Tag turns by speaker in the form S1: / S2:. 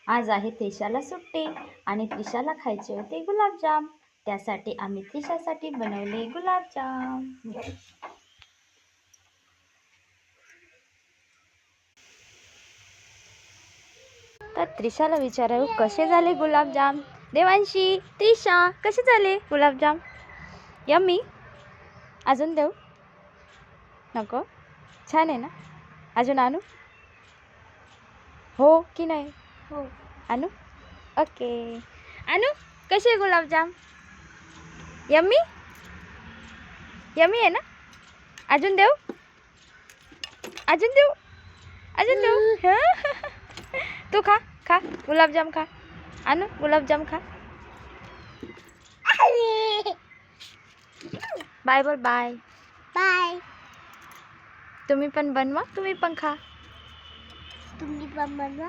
S1: आज आहे त्रिशाला सुट्टी आणि त्रिशाला खायचे होते गुलाबजाम. त्यासाठी आम्ही त्रिशासाठी बनवले गुलाबजाम. तर त्रिशाला विचारू कसे झाले गुलाबजाम. देवांशी, त्रिशा कसे झाले गुलाबजाम? यम्मी. अजून देऊ नको? छान आहे ना? अजून आणू? हो की नाही? हो. आणू? ओके. आणू? कसे आहे गुलाबजाम? यम्मी यम्मी आहे ना? अजून देऊ? अजून देऊ? अजून देऊ? तू खा खा गुलाबजाम खा. आणू गुलाबजाम खा. बाय बोल. Bye
S2: bye.
S1: तुम्ही पण बनवा, तुम्ही पण खा.
S2: तुम्ही पण बनवा.